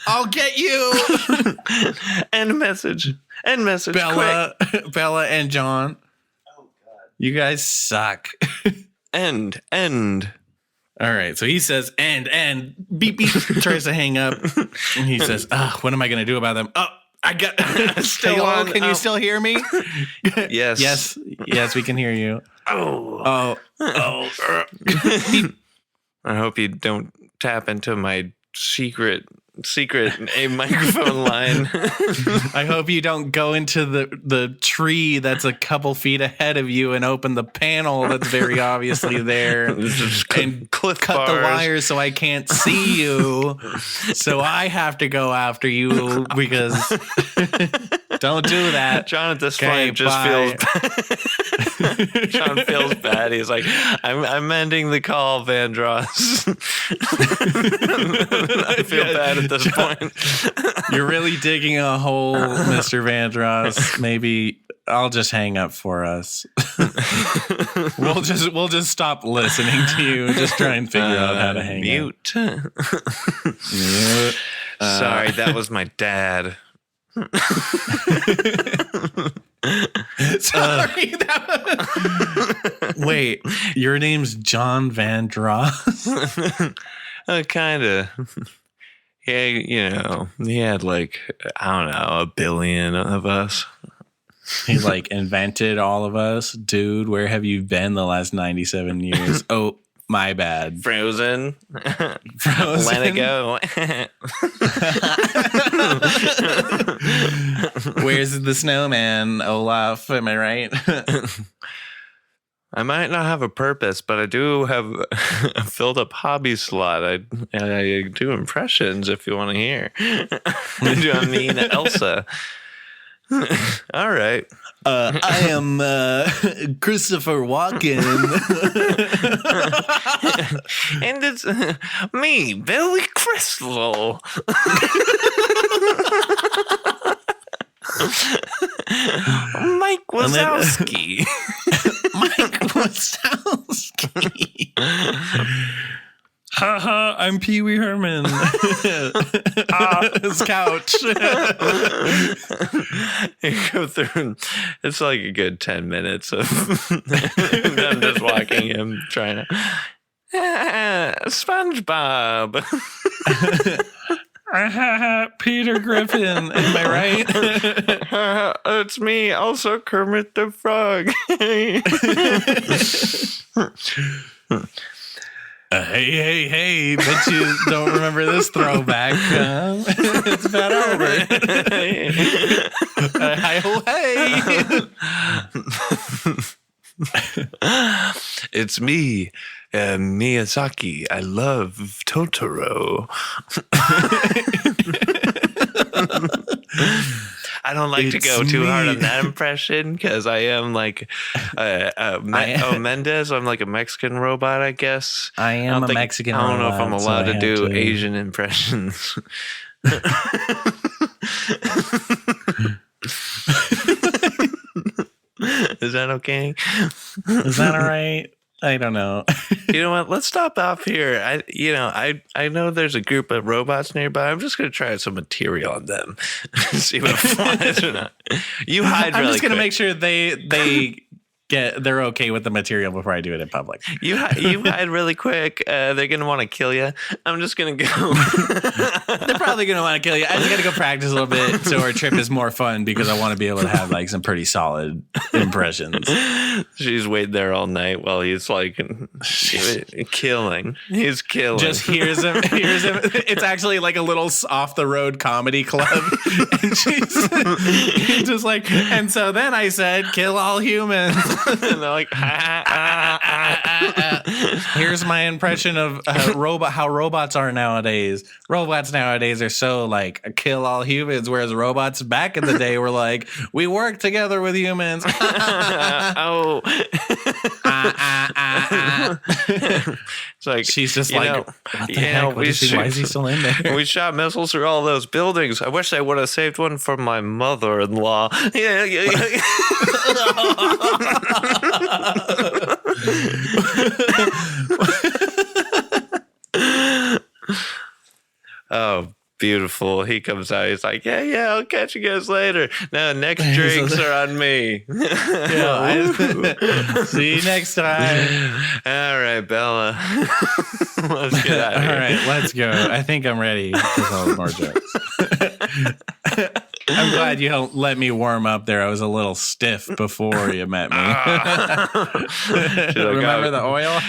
I'll get you. End message. Bella and John. Oh, God. You guys suck. End. All right, so he says, and beep, tries to hang up. And he says, what am I going to do about them? Oh, I got, still on. Can you still hear me? Yes, we can hear you. Oh. I hope you don't tap into my secret a microphone line. I hope you don't go into the tree that's a couple feet ahead of you and open the panel that's very obviously there and cut the wires so I can't see you. So I have to go after you because don't do that. John at this point just feels bad. John feels bad. He's like, I'm ending the call, Vandross. I feel bad at this point. You're really digging a hole, Mr. Vandross. Maybe I'll just hang up for us. We'll just stop listening to you. Just try and figure out how to hang mute. Mute. Sorry, that was my dad. Sorry. Wait, your name's John Vandross? Kind of. Yeah, he had like, I don't know, 1 billion of us. He like invented all of us. Dude, where have you been the last 97 years? Oh, my bad. Frozen. Let it go. Where's the snowman, Olaf? Am I right? I might not have a purpose, but I do have a filled up hobby slot. I do impressions if you want to hear. I mean, Elsa. All right. I am Christopher Walken. And it's me, Billy Crystal. Mike Wazowski. Mike Wazowski. Haha, I'm Pee Wee Herman. His couch. You go through, it's like a good 10 minutes of them just walking him, trying to, SpongeBob. Peter Griffin, am I right? It's me, also Kermit the Frog. Hey, bet you don't remember this throwback. It's about over. Hey. It's me, Miyazaki. I love Totoro. I don't like to go too hard on that impression because I am like Mendez. I'm like a Mexican robot, I guess. I am a Mexican robot. I don't know if I'm allowed to do Asian impressions. Is that okay? Is that all right? I don't know. You know what? Let's stop off here. I know there's a group of robots nearby. I'm just going to try some material on them. See what flies or not. You hide I'm really just going to quick. make sure they're okay with the material before I do it in public. You hide really quick. They're going to want to kill you. I'm just going to go. They're probably going to want to kill you. I just got to go practice a little bit so our trip is more fun because I want to be able to have like some pretty solid impressions. She's waiting there all night while he's like killing. He's killing. Just hears him. It's actually like a little off the road comedy club. And she's just like, and so then I said, kill all humans. And they're like, here's my impression of how robots are nowadays. Robots nowadays are so like kill all humans, whereas robots back in the day were like, we work together with humans. Oh. It's like she's just like, what the heck? Why is he still in there? We shot missiles through all those buildings. I wish I would have saved one for my mother-in-law. Yeah. Oh, beautiful. He comes out. He's like, yeah, I'll catch you guys later. Now, next drinks are on me. See you next time. All right, Bella. Let's get out of here. All right, let's go. I think I'm ready to tell more jokes. I'm glad you helped let me warm up there. I was a little stiff before you met me. Remember the oil?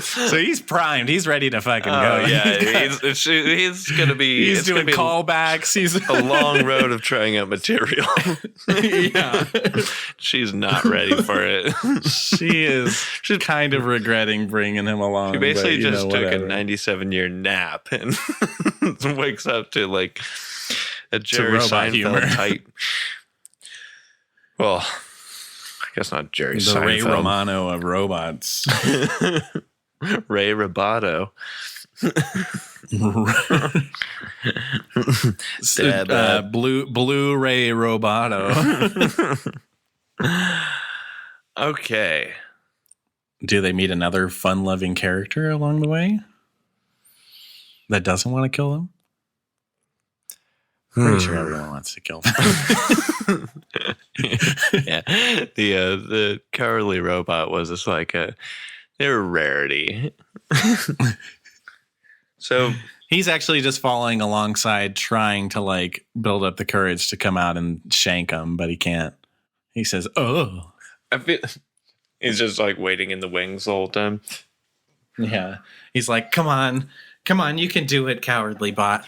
So he's primed. He's ready to fucking go. Yeah, he's gonna be. He's doing callbacks. He's a long road of trying out material. Yeah, she's not ready for it. She's kind of regretting bringing him along. She basically just took a 97-year nap and wakes up to like a Jerry Seinfeld type. Well, I guess not Jerry Seinfeld. The Ray Romano of robots. Ray Roboto. Blue Ray Roboto. Okay. Do they meet another fun-loving character along the way that doesn't want to kill them? Pretty sure everyone wants to kill them. Yeah, the cowardly robot was just like they're a rarity. So he's actually just following alongside, trying to like build up the courage to come out and shank him, but he can't. He says, "Oh." I feel he's just like waiting in the wings the whole time. Yeah, he's like, "Come on, you can do it, cowardly bot.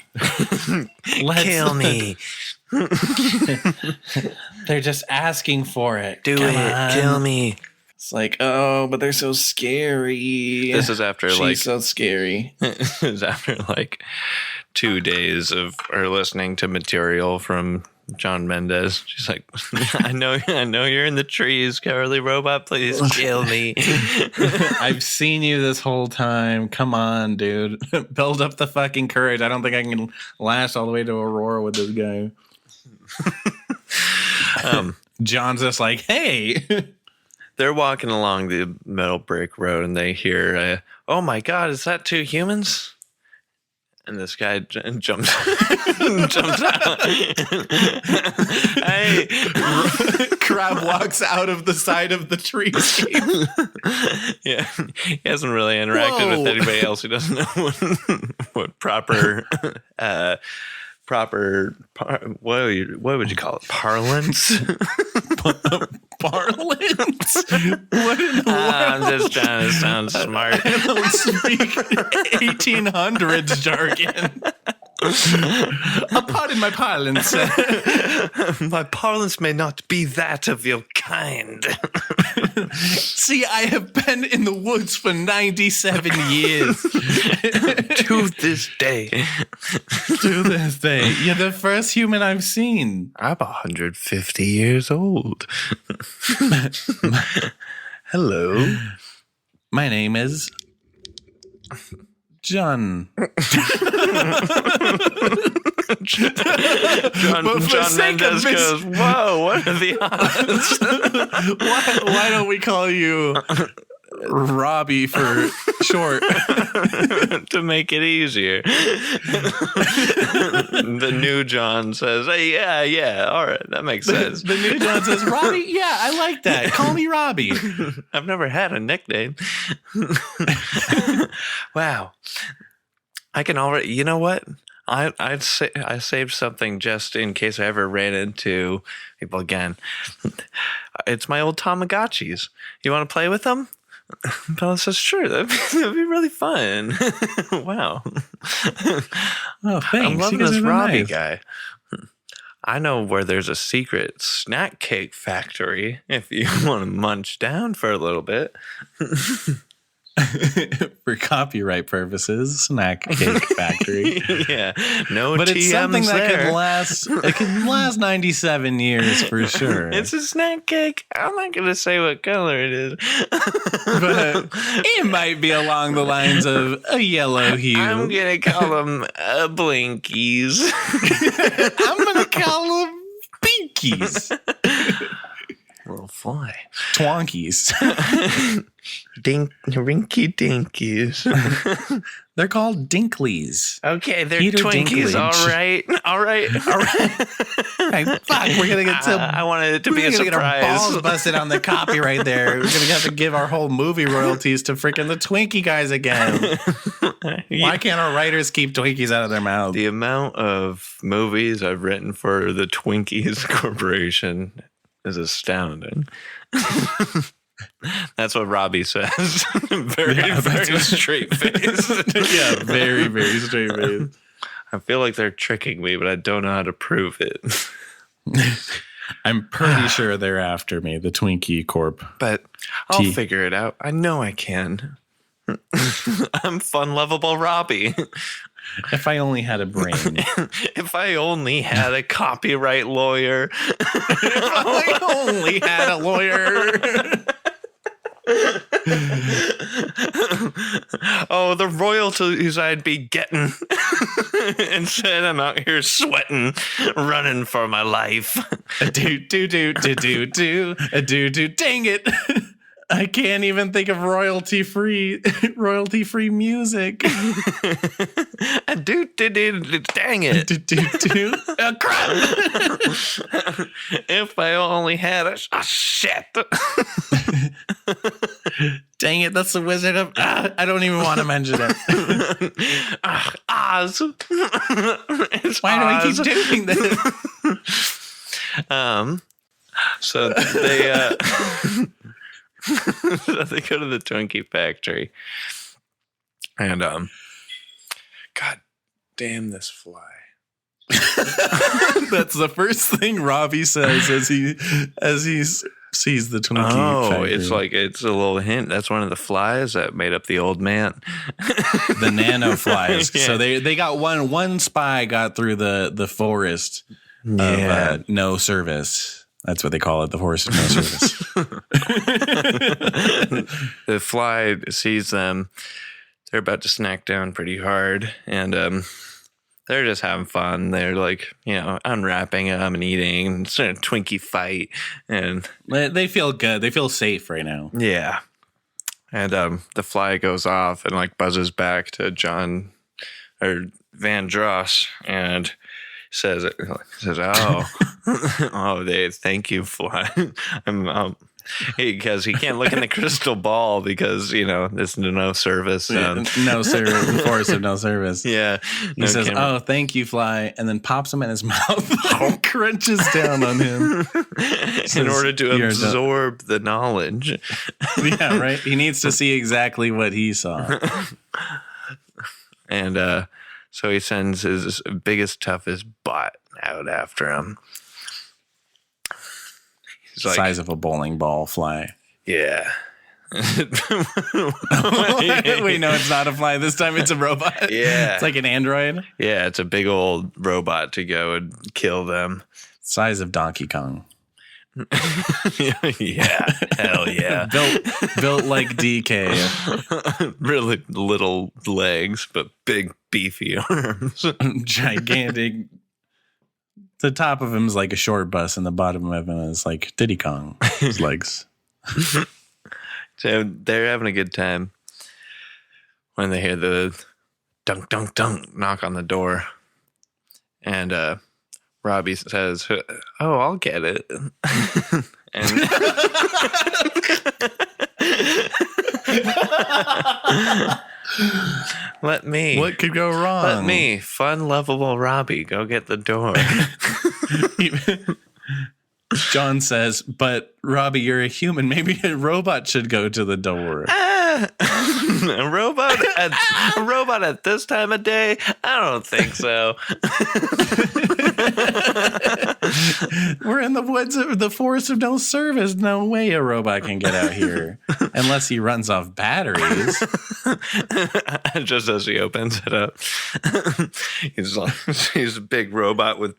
Kill me." They're just asking for it. Do it. Kill me. It's like, oh, but they're so scary. This is after She's so scary. This is after like 2 days of her listening to material from John Mendez. She's like, I know you're in the trees, cowardly robot. Please kill me. I've seen you this whole time. Come on, dude. Build up the fucking courage. I don't think I can last all the way to Aurora with this guy. John's just like, hey. They're walking along the metal brick road and they hear, oh my God, is that 2 humans? And this guy jumps out. Hey. Crab walks out of the side of the treescape. Yeah, he hasn't really interacted with anybody else. He doesn't know what proper what would you call it? Parlance? Parlance? What in the world? I'm just trying to sound smart. I don't speak 1800s jargon. Pardon my parlance. My parlance may not be that of your kind. See, I have been in the woods for 97 years. To this day. To this day. You're the first human I've seen. I'm 150 years old. Hello. My name is John. John Mendez goes, whoa, what are the odds? Why don't we call you Robbie for short? To make it easier. The new John says, hey, yeah, all right, that makes sense. The new John says, Robbie, yeah, I like that. Call me Robbie. I've never had a nickname. Wow. I can already, you know what? I saved something just in case I ever ran into people again. It's my old Tamagotchis. You want to play with them? Bella says, sure, that'd be really fun. Wow. Oh, thanks. I'm loving this Robbie guy. I know where there's a secret snack cake factory if you want to munch down for a little bit. For copyright purposes, snack cake factory. Yeah, no, but TMs it's something that there. can last. It can last 97 years for sure. It's a snack cake. I'm not gonna say what color it is, but it might be along the lines of a yellow hue. I'm gonna call them Blinkies. I'm gonna call them Pinkies. Little fly. Twonkies. Rinky dinkies. They're called Dinklies. Okay, they're Peter Twinkies. Dinklage. All right. Hey, fuck, we're gonna get to. I wanted it to be We're a gonna get our surprise. balls busted on the copyright there. We're gonna have to give our whole movie royalties to freaking the Twinkie guys again. Why can't our writers keep Twinkies out of their mouth? The amount of movies I've written for the Twinkies Corporation is astounding. That's what Robbie says. Very straight face. Yeah, very, very straight face. I feel like they're tricking me, but I don't know how to prove it. I'm pretty sure they're after me, the Twinkie Corp. But I'll figure it out. I know I can. I'm fun, lovable Robbie. If I only had a brain. If I only had a copyright lawyer. If I only had a lawyer. Oh, the royalties I'd be getting. Instead, I'm out here sweating, running for my life. Dang it. I can't even think of royalty-free music. Dang it. Oh, crap. If I only had a shit. Dang it, that's the Wizard of... I don't even want to mention it. Oz. Why do I keep doing this? So they... So they go to the Twinkie factory, and God damn this fly! That's the first thing Robbie says as he sees the Twinkie factory. It's a little hint. That's one of the flies that made up the old man. The nano flies. Yeah. So they got one spy got through the forest of no service. That's what they call it, the forest of no service. The fly sees them. They're about to snack down pretty hard, and they're just having fun. They're like, unwrapping them and eating. It's a Twinkie fight, and They feel good. They feel safe right now. yeah. And the fly goes off and like buzzes back to John or Van Dross and says, thank you, fly. Because he can't look in the crystal ball because there's no service. No service, force of no service. Yeah, He says, "Oh, thank you, fly," and then pops him in his mouth, crunches down on him in order to absorb the knowledge. Yeah, right. He needs to see exactly what he saw. And so he sends his biggest, toughest bot out after him. He's like, Size of a bowling ball fly. yeah. Wait, no, it's not a fly. This time it's a robot. Yeah. It's like an android. Yeah, it's a big old robot to go and kill them. Size of Donkey Kong. Yeah, hell yeah. built like DK. Really little legs, but big beefy arms. Gigantic. The top of him is like a short bus, and the bottom of him is like Diddy Kong. His legs. So they're having a good time when they hear the dunk, dunk, dunk knock on the door. And Robbie says, "Oh, I'll get it." And let me. What could go wrong? Let me, fun, lovable Robbie, go get the door. John says, "But Robbie, you're a human. Maybe a robot should go to the door." A robot at this time of day? I don't think so. We're in the woods of the forest of no service. No way a robot can get out here unless he runs off batteries. Just as he opens it up, he's a big robot with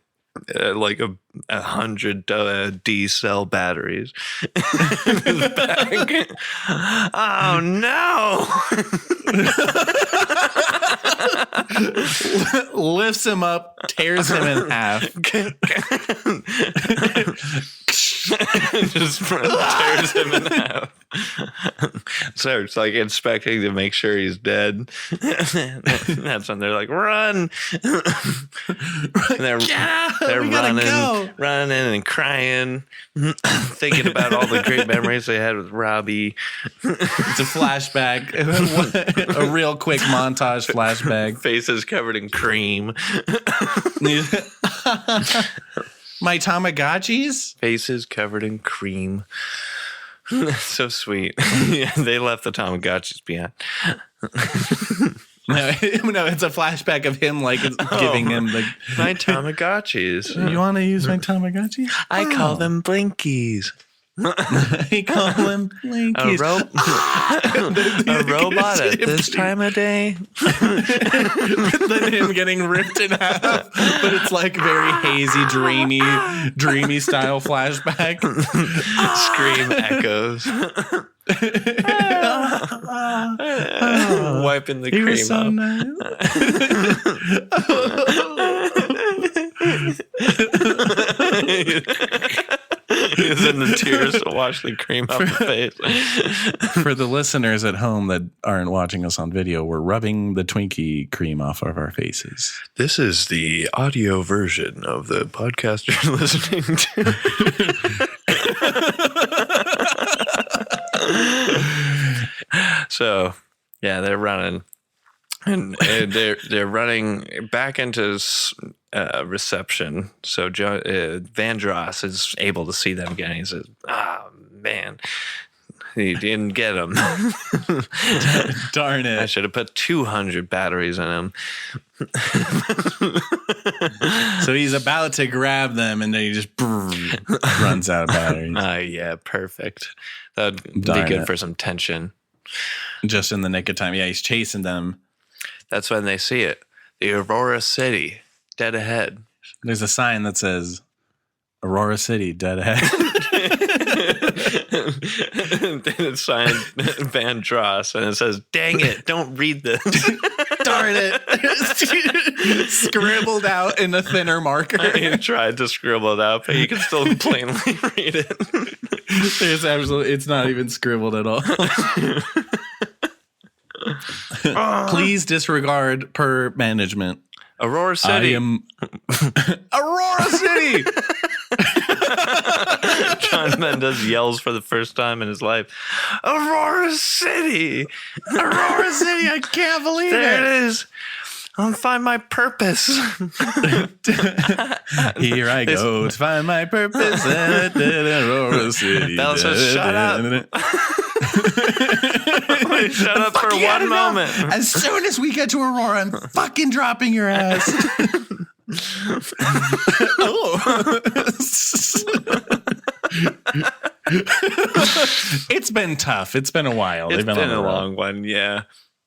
like 100 D cell batteries. Oh no! Lifts him up, tears him in half. Just tears him in half. So it's like inspecting to make sure he's dead. That's when they're like, "Run!" They're running and crying, thinking about all the great memories they had with Robbie. It's a flashback, a real quick montage flashback. Faces covered in cream. My Tamagotchis? Faces covered in cream. So sweet. Yeah, they left the Tamagotchis behind. No, it's a flashback of him giving him the my Tamagotchis. You want to use my Tamagotchi? I call them Blinkies. I call them Blinkies. A robot at this time of day. Then him getting ripped in half, but it's like very hazy, dreamy style flashback. Scream echoes. Wiping the cream so up. Nice. He's in the tears to wash the cream off the face. For the listeners at home that aren't watching us on video, we're rubbing the Twinkie cream off of our faces. This is the audio version of the podcast you're listening to. So, yeah, they're running. And they're running back into reception. So Vandross is able to see them again. He says, "Ah, man, he didn't get him. Darn it! I should have put 200 batteries in him." So he's about to grab them, and then he just runs out of batteries. Yeah, perfect. That'd be Darn good it. for some tension. Just in the nick of time. Yeah, he's chasing them. That's when they see it. The Aurora City, dead ahead. There's a sign that says Aurora City, dead ahead. It's signed Vandross, and it says, "Dang it, don't read this." Darn it. Scribbled out in a thinner marker. I tried to scribble it out, but you can still plainly read it. It's not even scribbled at all. Please disregard per management. Aurora City. Aurora City. John Mendes yells for the first time in his life, "Aurora City! Aurora City! I can't believe There it is! I'll find my purpose." Here I go to find my purpose at Aurora City. Bella says, "Shut up." Shut up for one moment. As soon as we get to Aurora, I'm fucking dropping your ass. It's been tough. It's been a while. It's They've been on the a road. long one, yeah.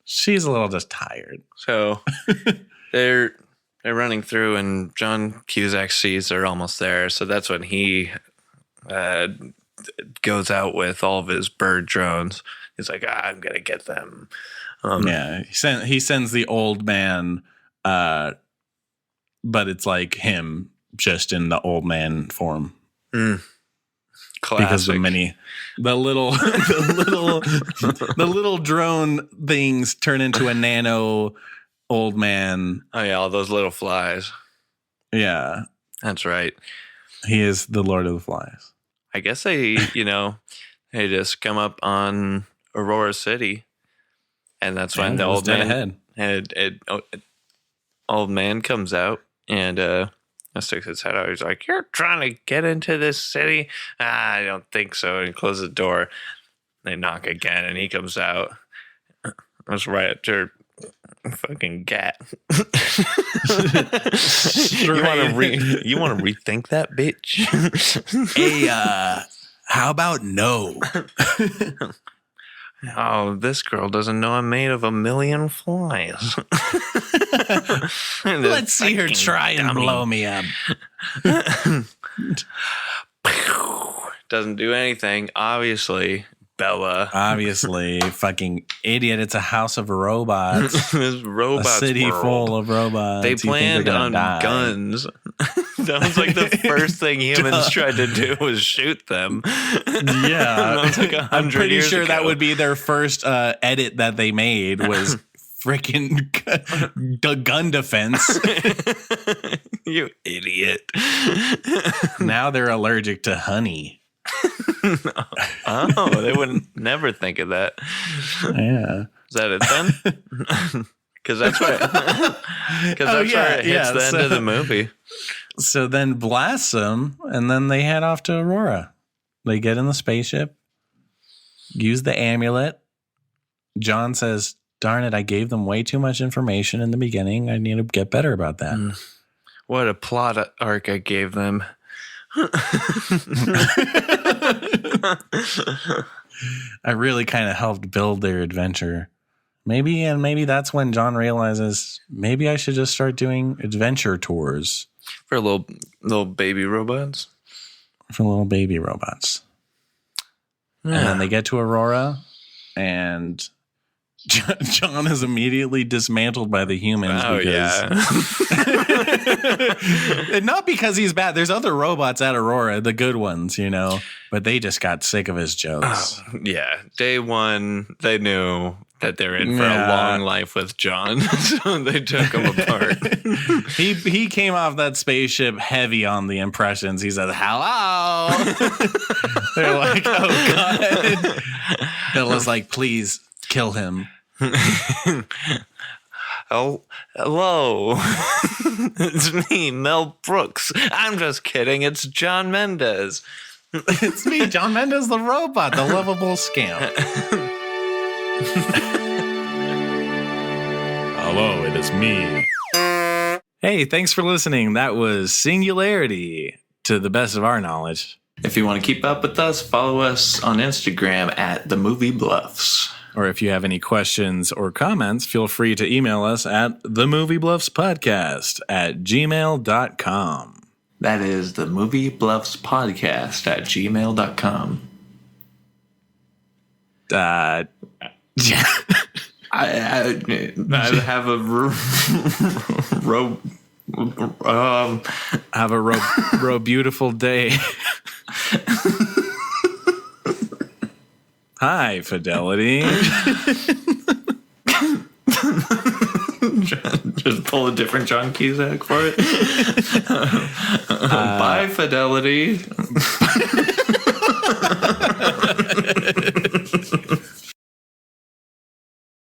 She's a little just tired. So they're running through, and John Cusack sees they're almost there. So that's when he goes out with all of his bird drones. He's like, I'm gonna get them. Yeah, he sends the old man, but it's like him just in the old man form. Classic. Because the little drone things turn into a nano old man. Oh yeah, all those little flies. Yeah, That's right. he is the Lord of the Flies. I guess they just come up on Aurora City, and that's when the old man old man comes out and sticks his head out. He's like, "You're trying to get into this city?" I don't think so. And he closes the door. They knock again, and he comes out. That's right at your fucking gat. You want to rethink that, bitch? Hey, how about no? Oh, this girl doesn't know I'm made of a million flies. Let's see her try and blow me up. Doesn't do anything. Obviously, Bella. Obviously, fucking idiot. It's a house of robots. This robots A city world. full of robots. They You think planned they're on gonna die. guns. That was like the first thing humans tried to do was shoot them. Yeah. That was like I'm 100 pretty years sure that ago. would be their first edit that they made was freaking gun defense. You idiot. Now they're allergic to honey. Oh, they wouldn't never think of that. Yeah. Is that it then? Because that's where where it hits the end of the movie. So then blasts them, and then they head off to Aurora. They get in the spaceship, use the amulet. John says, "Darn it, I gave them way too much information in the beginning. I need to get better about that." What a plot arc I gave them. I really kind of helped build their adventure. Maybe that's when John realizes maybe I should just start doing adventure tours For little baby robots. for little baby robots. And then they get to Aurora, and John is immediately dismantled by the humans. Oh, yeah. And not because he's bad. There's other robots at Aurora, the good ones, but they just got sick of his jokes. Yeah. Day one, they knew that they're in for a long life with John. So they took him apart. He came off that spaceship heavy on the impressions. He said, "Hello." They're like, "Oh, God." Bella's like, "Please kill him." Oh, hello. It's me, Mel Brooks. I'm just kidding. It's John Mendez. It's me, John Mendez, the robot, the lovable scamp. Hello, it is me. Hey, thanks for listening. That was Singularity, to the best of our knowledge. If you want to keep up with us, follow us on Instagram at the Movie Bluffs. Or if you have any questions or comments, feel free to email us at themoviebluffspodcast@gmail.com. That is the Movie Bluffs Podcast at gmail.com. I have a Have a beautiful day. Hi, Fidelity. Just pull a different John Cusack for it. Bye, Fidelity.